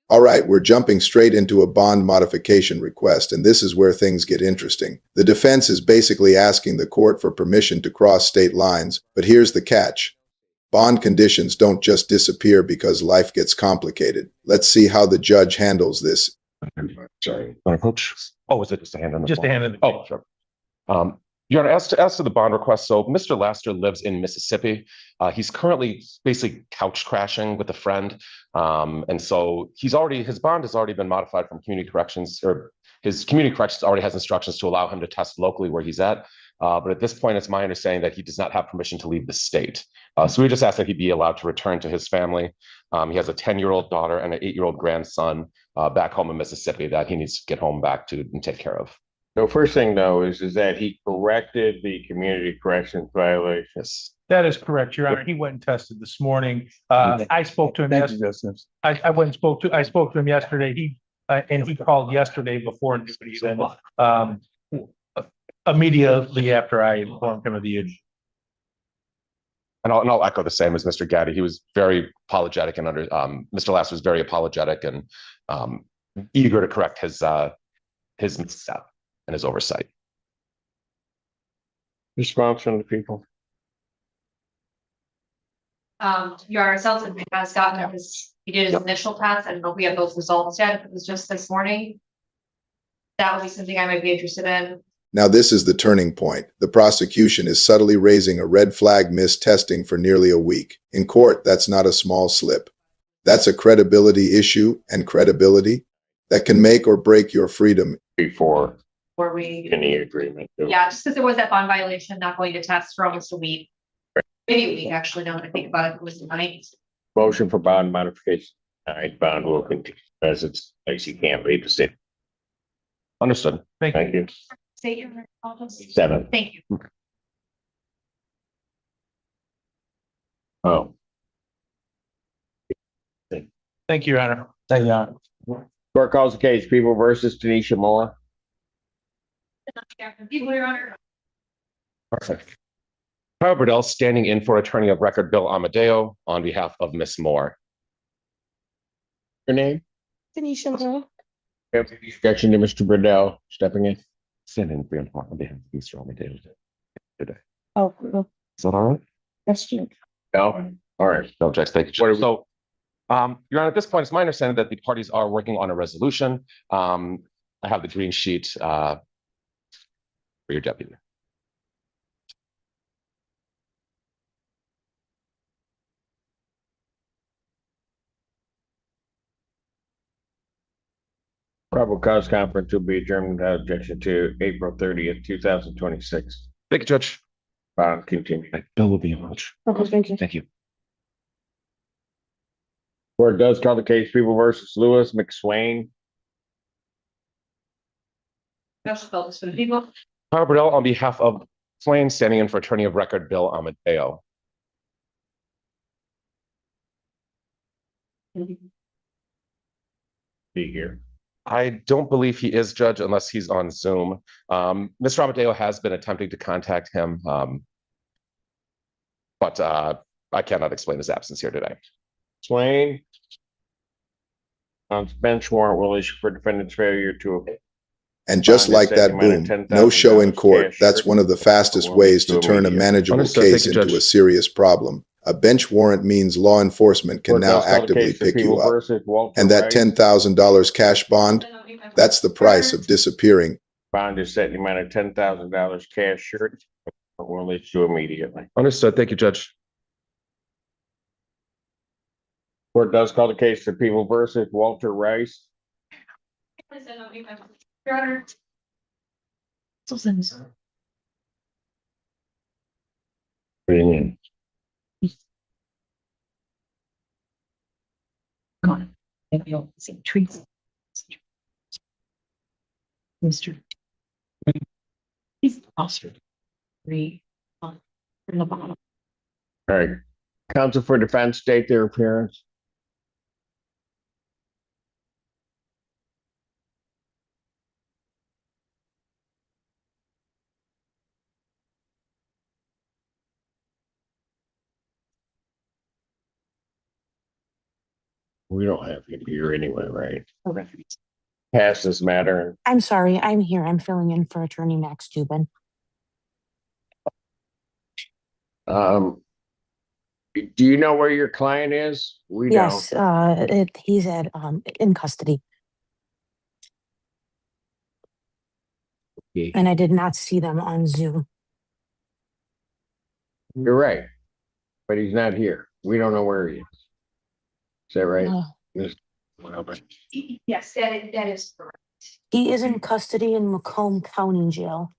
All right, we're jumping straight into a bond modification request, and this is where things get interesting. The defense is basically asking the court for permission to cross state lines, but here's the catch. Bond conditions don't just disappear because life gets complicated. Let's see how the judge handles this. Sorry, approach. Oh, is it just a hand on the Just a hand in the. Oh, sure. Your Honor, as to the bond request, so Mr. Laster lives in Mississippi. He's currently basically couch crashing with a friend. And so his bond has already been modified from community corrections, or his community corrections already has instructions to allow him to test locally where he's at. But at this point, it's my understanding that he does not have permission to leave the state. So we just ask that he be allowed to return to his family. He has a 10-year-old daughter and an 8-year-old grandson back home in Mississippi that he needs to get home back to and take care of. The first thing, though, is that he corrected the community corrections violation. Yes. That is correct, Your Honor. He went and tested this morning. I spoke to him yesterday. I went and spoke to him yesterday. And he called yesterday before duty, immediately after I informed him of the issue. And I'll echo the same as Mr. Gaddy. He was very apologetic and Mr. Laster was very apologetic and eager to correct his misstep and his oversight. Response from the people. Your Honor, Selton has gotten he did his initial test. I don't know if we have those results yet. If it was just this morning, that would be something I might be interested in. Now this is the turning point. The prosecution is subtly raising a red flag missed testing for nearly a week. In court, that's not a small slip. That's a credibility issue, and credibility that can make or break your freedom. Before we any agreement. Yeah, just because there was that bond violation, not going to test for almost a week. Maybe a week, actually, now that I think about it, it was the 9th. Motion for bond modification. All right, bond will continue as it's as you can't leave the state. Understood. Thank you. State your apologies. 7. Thank you. Oh. Thank you, Your Honor. Thank you, Your Honor. Court calls the case People versus Denanishia Moore. People, Your Honor. Perfect. Kyle Burdell standing in for attorney of record Bill Amadeo on behalf of Ms. Moore. Your name? Denanishia Moore. Objection to Mr. Burdell stepping in. Stand in for on behalf of Mr. Amadeo today. Oh, no, Is that all right? that's true. No? All right. No, Judge, thank you. So, Your Honor, at this point, it's my understanding that the parties are working on a resolution. I have the green sheet for your deputy. Probable cause conference will be adjourned without objection to April 30th, 2026. Thank you, Judge. Bond continue. Bill will be in touch. Okay, thank you. Thank you. Court does call the case People versus Lewis McSwain. Special focus for the people. Kyle Burdell on behalf of Swain, standing in for attorney of record Bill Amadeo. Be here. I don't believe he is, Judge, unless he's on Zoom. Mr. Amadeo has been attempting to contact him, but I cannot explain his absence here today. Swain. On bench warrant will issue for defendant's failure to. And just like that, boom, no show in court. That's one of the fastest ways to turn a manageable case into a serious problem. A bench warrant means law enforcement can now actively pick you up. And that $10,000 cash bond, that's the price of disappearing. Bond is set in the amount of $10,000 cash shirt. We'll issue immediately. Understood. Thank you, Judge. Court does call the case for People versus Walter Rice. Your Honor. Bring in. God, maybe you'll see trees. Mr. He's officer. 3 from the bottom. All right. Counsel for defense state their appearance. We don't have him here anyway, right? A reference. Pass this matter. I'm sorry, I'm here. I'm filling in for Attorney Max Dubin. Do you know where your client is? We Yes, don't. he's in custody, Okay. and I did not see them on Zoom. You're right, but he's not here. We don't know where he is. Is that right? Miss Wilbur? Yes, that is correct. He is in custody in Macomb County Jail.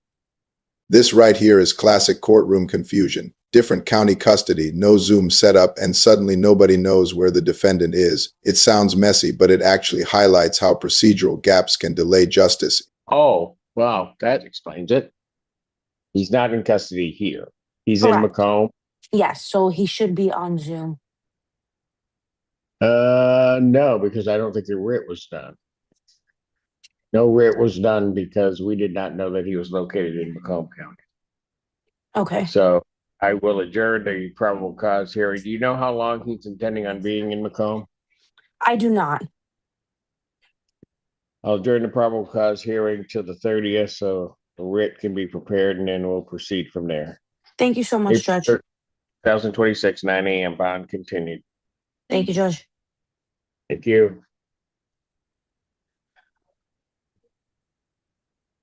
This right here is classic courtroom confusion. Different county custody, no Zoom setup, and suddenly nobody knows where the defendant is. It sounds messy, but it actually highlights how procedural gaps can delay justice. Oh, wow, that explains it. He's not in custody here. He's in Correct. Macomb. Yes, so he should be on Zoom. No, because I don't think the writ was done. No writ was done because we did not know that he was located in Macomb County. Okay. So I will adjourn the probable cause hearing. Do you know how long he's intending on being in Macomb? I do not. I'll adjourn the probable cause hearing till the 30th, so the writ can be prepared, and then we'll proceed from there. Thank you so much, Judge. 2026, 9 a.m. bond continued. Thank you, Judge. Thank you.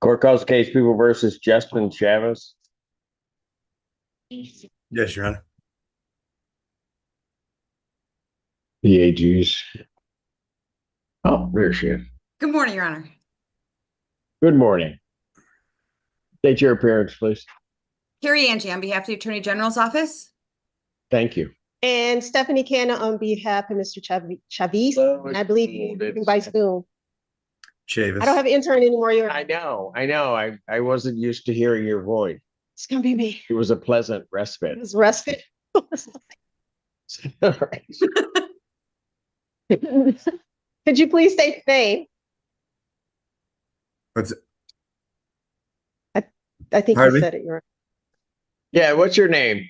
Court calls case People versus Justin Chavis. Yes, Your Honor. The AGs. Oh, there she is. Good morning, Your Honor. Good morning. State your appearance, please. Carrie Angie on behalf of the Attorney General's office. Thank you. And Stephanie Canna on behalf of Mr. Chavis, and I believe you by Zoom. Chavis. I don't have an intern anymore. I know. I wasn't used to hearing your voice. It's gonna be me. It was a pleasant respite. It was respite. All right. Could you please state the name? What's it? I think Pardon you me? said it. You're Yeah, what's your name?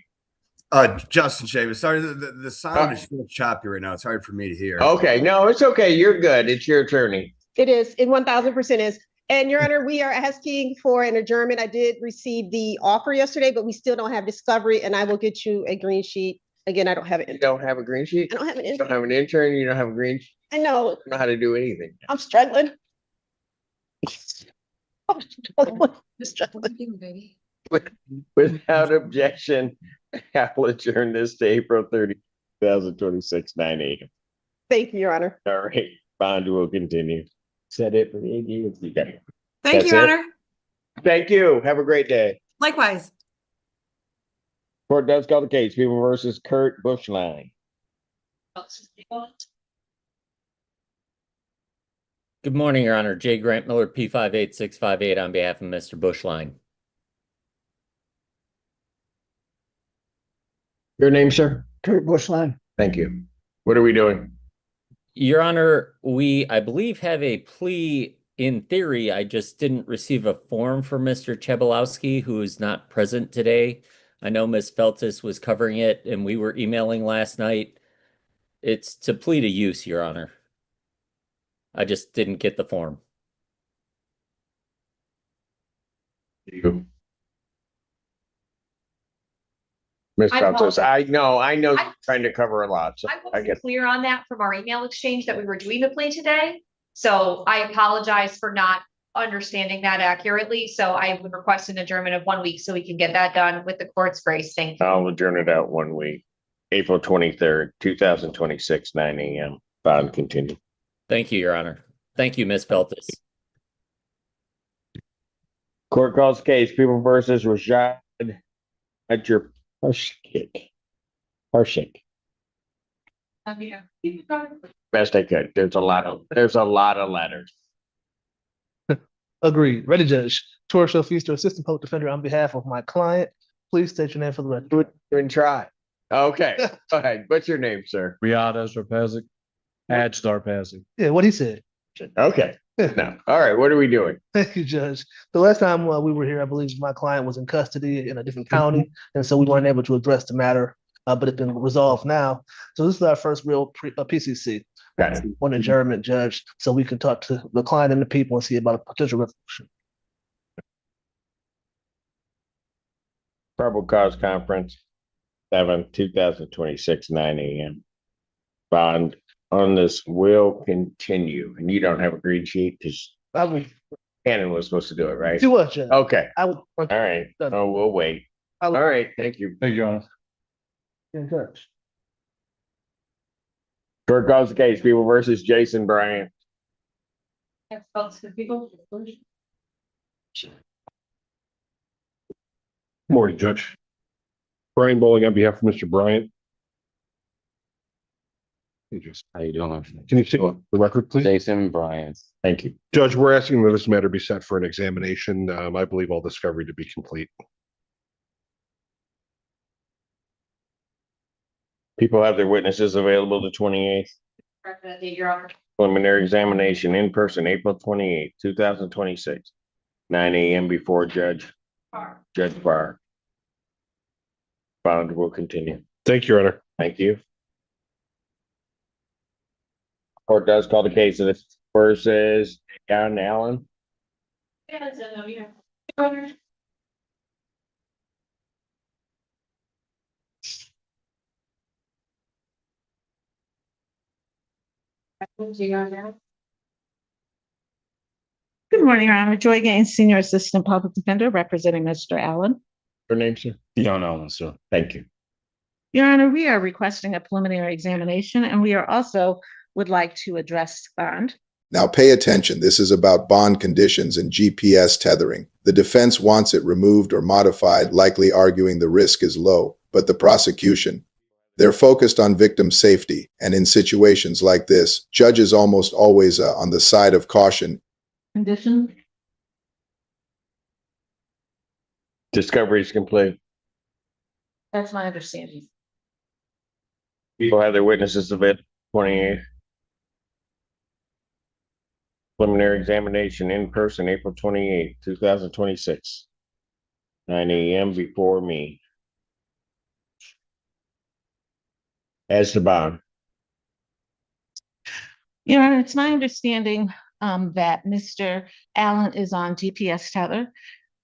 Justin Chavis. Sorry, the sound is still choppy right now. It's hard for me to hear. Okay, no, it's okay. You're good. It's your attorney. It is. It 1000% is. And Your Honor, we are asking for an adjournment. I did receive the offer yesterday, but we still don't have discovery, and I will get you a green sheet. Again, I don't have it. You don't have a green sheet? I don't have an You intern. don't have an intern? You don't have a green sheet? I know. You don't know how to do anything. I'm struggling. I'm struggling. Baby. Without objection, I'll adjourn this to April 30, 2026, 9 a.m. Thank you, Your Honor. All right, bond will continue. Said it for the AG. You got it. Thank That's you, Your it? Honor. Thank you. Have a great day. Likewise. Court does call the case. People versus Kurt Bushline. Good morning, Your Honor. J. Grant Miller, P58658 on behalf of Mr. Bushline. Your name, sir? Kurt Bushline. Thank you. What are we doing? Your Honor, I believe, have a plea in theory. I just didn't receive a form for Mr. Chebolowski, who is not present today. I know Ms. Feltis was covering it, and we were emailing last night. It's to plead a use, Your Honor. I just didn't get the form. You. Ms. I Feltus, apologize. I know I- you're trying to cover a lot, so I I get wasn't clear on that from our email exchange that we were doing the play today. So I apologize for not understanding that accurately. So I would request an adjournment of 1 week so we can get that done with the court's grace. Thank you. I'll adjourn it out 1 week. April 23rd, 2026, 9 a.m. Bond continue. Thank you, Your Honor. Thank you, Ms. Feltis. Court calls case People versus Rashad at your Harshik. Yeah. Best I could. There's a lot of letters. Agreed. Ready, Judge. Torres Feaster, Assistant Public Defender on behalf of my client. Please state your name for the record. Even try. Okay. Go ahead. What's your name, sir? Riada Zarpazic. Adj Zarpazic. Yeah, what he said. Okay. No. All right. What are we doing? Thank you, Judge. The last time we were here, I believe my client was in custody in a different county, and so we weren't able to address the matter, but it's been resolved now. So this is our first real PCC. Got it. One adjournment, Judge, so we can talk to the client and the people and see about a potential resolution. Probable cause conference, 7/2026, 9 a.m. Bond on this will continue, and you don't have a green sheet because I will Shannon was supposed to do it, right? do what, Judge? Okay, I will. all right. Oh, we'll wait. I All will. right, thank you. Thank you, Your Honor. Yeah, Judge. Court calls the case, People versus Jason Bryant. Morning, Judge. Brian Bowling on behalf of Mr. Bryant. How you doing? Can you see the record, please? Jason Bryant. Thank you. Judge, we're asking that this matter be set for an examination. I believe all discovery to be complete. People have their witnesses available the 28th. Your Honor. Preliminary examination in person, April 28th, 2026, 9 a.m. before Judge Barr. Bond will continue. Thank you, Your Honor. Thank you. Court does call the case of the versus John Allen. Good morning, Your Honor. Joy Gaines, Senior Assistant Public Defender, representing Mr. Allen. Your name, sir? Dion Allen, sir. Thank you. Your Honor, we are requesting a preliminary examination, and we are also would like to address bond. Now pay attention. This is about bond conditions and GPS tethering. The defense wants it removed or modified, likely arguing the risk is low. But the prosecution, they're focused on victim safety. And in situations like this, judges almost always on the side of caution. Condition? Discovery is complete. That's my understanding. People have their witnesses available 28th. Preliminary examination in person, April 28th, 2026, 9 a.m. before me. As to bond. Your Honor, it's my understanding that Mr. Allen is on GPS tether.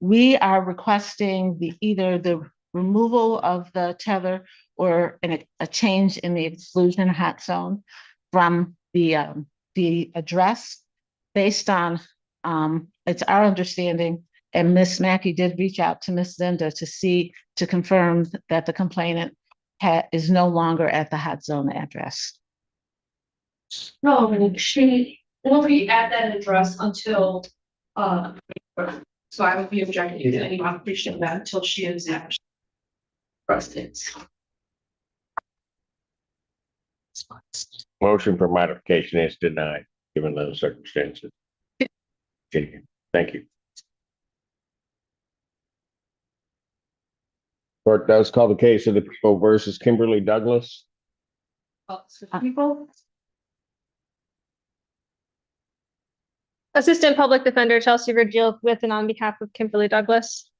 We are requesting either the removal of the tether or a change in the exclusion hot zone from the address. Based on, it's our understanding, and Ms. Mackey did reach out to Ms. Zenda to confirm that the complainant is no longer at the hot zone address. No, she will be at that address until, so I would be objecting to any modification of that until she is actually arrested. Motion for modification is denied, given those circumstances. Okay, thank you. Court does call the case of the People versus Kimberly Douglas. People? Assistant Public Defender Chelsea Virgil with and on behalf of Kimberly Douglas.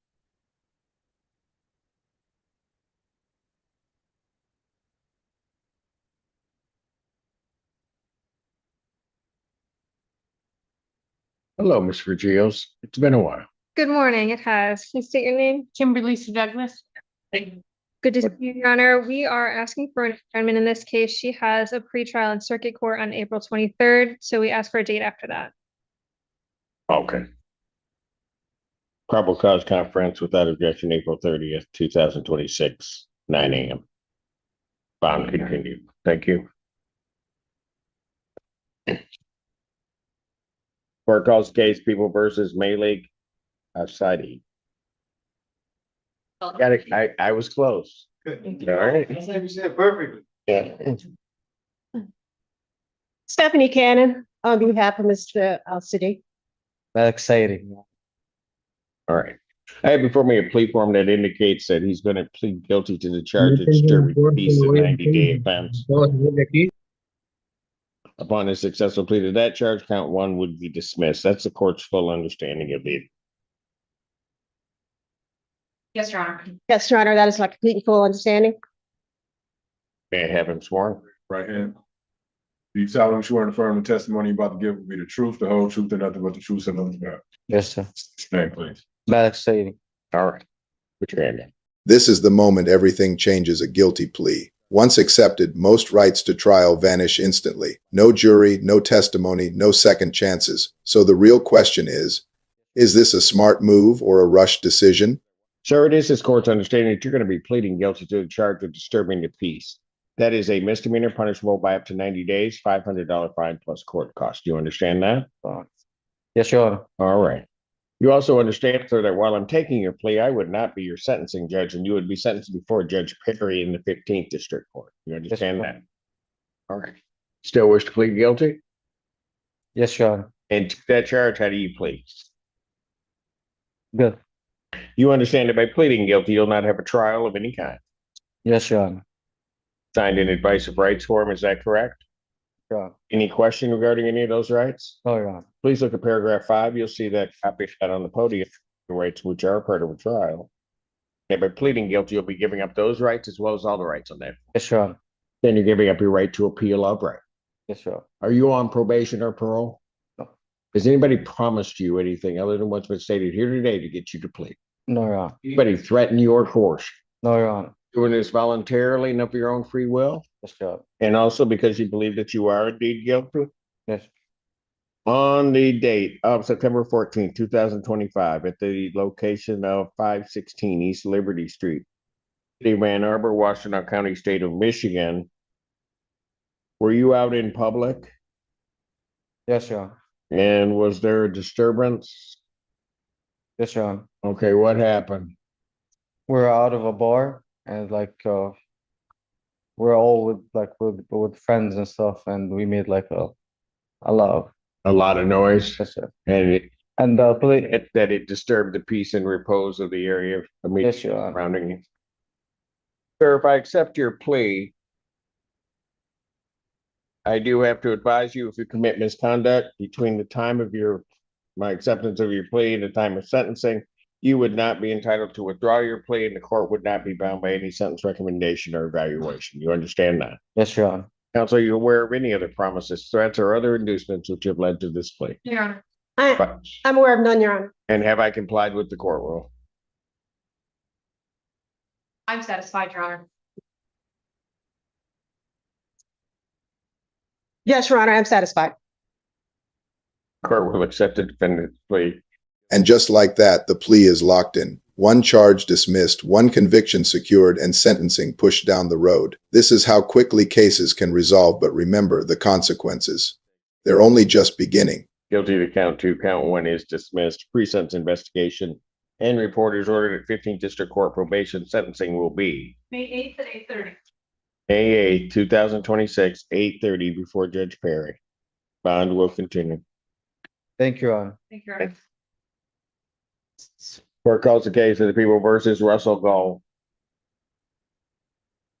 Hello, Ms. Virgios. It's been a while. Good morning, it has. Please state your name. Kimberly Douglas. Good to see you, Your Honor. We are asking for an adjournment in this case. She has a pretrial in circuit court on April 23rd, so we ask for a date after that. Okay. Probable cause conference without objection, April 30th, 2026, 9 a.m. Bond continued. Thank you. Court calls case People versus Malik Asadi. Got it. I was close. Good. All right. Perfectly. Yeah. Stephanie Cannon on behalf of Mr. Al-Sidi. That's exciting. All right. I have before me a plea form that indicates that he's going to plead guilty to the charge of disturbing peace and 90-day offense. Upon a successful plea to that charge, count one would be dismissed. That's the court's full understanding of it. Yes, Your Honor. Yes, Your Honor, that is my complete and full understanding. May I have him sworn? Right hand. Do you solemnly swear and affirm the testimony you're about to give will be the truth, the whole truth, and nothing but the truth, and nothing but the truth? Yes, sir. Name, please. Malik Sadie. All right. Put your hand in. This is the moment everything changes: a guilty plea. Once accepted, most rights to trial vanish instantly. No jury, no testimony, no second chances. So the real question is this a smart move or a rushed decision? Sir, it is this court's understanding that you're going to be pleading guilty to the charge of disturbing the peace. That is a misdemeanor punishable by up to 90 days, $500 fine plus court cost. Do you understand that? Yes, Your Honor. All right. You also understand, sir, that while I'm taking your plea, I would not be your sentencing judge, and you would be sentenced before Judge Perry in the 15th District Court. You understand that? All right. Still wish to plead guilty? Yes, Your Honor. And to that charge, how do you plead? Good. You understand that by pleading guilty, you'll not have a trial of any kind. Yes, Your Honor. Signed an advice of rights form, is that correct? Your Honor. Any question regarding any of those rights? No, Your Honor. Please look at paragraph 5. You'll see that copy set on the podium, the rights which are part of a trial. And by pleading guilty, you'll be giving up those rights as well as all the rights on that. Yes, Your Honor. Then you're giving up your right to appeal outright. Yes, Your Honor. Are you on probation or parole? No. Has anybody promised you anything other than what's been stated here today to get you to plead? No, Your Honor. Anybody threaten you or coerce? No, Your Honor. Doing this voluntarily and of your own free will? Yes, Your Honor. And also because you believe that you are indeed guilty? Yes. On the date of September 14th, 2025, at the location of 516 East Liberty Street, City of Ann Arbor, Washington County, State of Michigan, were you out in public? Yes, Your Honor. And was there a disturbance? Yes, Your Honor. Okay, what happened? We're out of a bar and we're all with friends and stuff, and we made like a lot. A lot of noise. Yes, sir. And that it disturbed the peace and repose of the area Yes, Your Honor. surrounding you. Sir, if I accept your plea, I do have to advise you if you commit misconduct between the time of my acceptance of your plea and the time of sentencing, you would not be entitled to withdraw your plea, and the court would not be bound by any sentence recommendation or evaluation. You understand that? Yes, Your Honor. Counsel, are you aware of any other promises, threats, or other inducements which have led to this plea? Your Honor. I'm aware of none, Your Honor. And have I complied with the court rule? I'm satisfied, Your Honor. Yes, Your Honor, I'm satisfied. Court will accept the defendant's plea. And just like that, the plea is locked in. One charge dismissed, one conviction secured, and sentencing pushed down the road. This is how quickly cases can resolve, but remember the consequences. They're only just beginning. Guilty to count 2, count 1 is dismissed. Pre-sentence investigation and report is ordered at 15th District Court. Probation sentencing will be May 8th at 8:30. May 8th, 2026, 8:30 before Judge Perry. Bond will continue. Thank you, Your Honor. Thank you, Your Honor. Court calls the case of the people versus Russell Gull.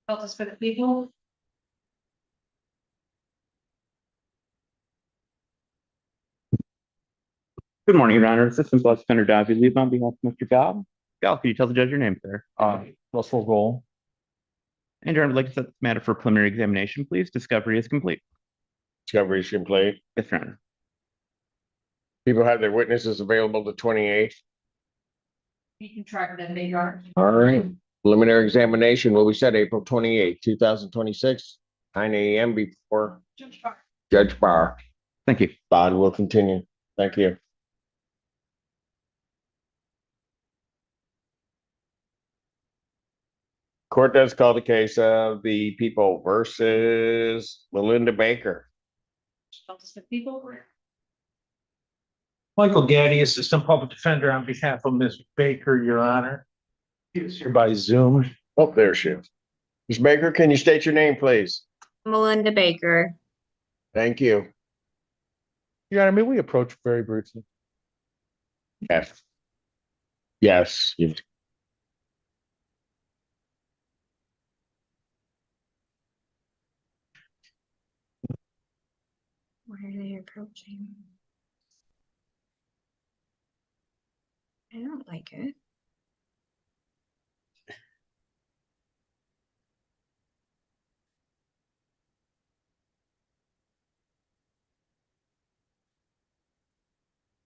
Justice for the people. Good morning, Your Honor. Assistant Public Defender Davy Leave on behalf of Mr. Gal. Gal, can you tell the judge your name, sir? Russell Goal. And Your Honor, I'd like to set this matter for preliminary examination, please. Discovery is complete. Discovery is complete. Yes, Your Honor. People have their witnesses available the 28th. You can track that, Your Honor. All right. Preliminary examination will be set April 28th, 2026, 9 a.m. before Judge Barr. Thank you. Bond will continue. Thank you. Court does call the case of the people versus Melinda Baker. Justice for the people. Michael Gaddy, Assistant Public Defender on behalf of Ms. Baker, Your Honor. He is here by Zoom. Oh, there she is. Ms. Baker, can you state your name, please? Melinda Baker. Thank you. Your Honor, may we approach very briefly? Yes. Yes. Where are they approaching? I don't like it.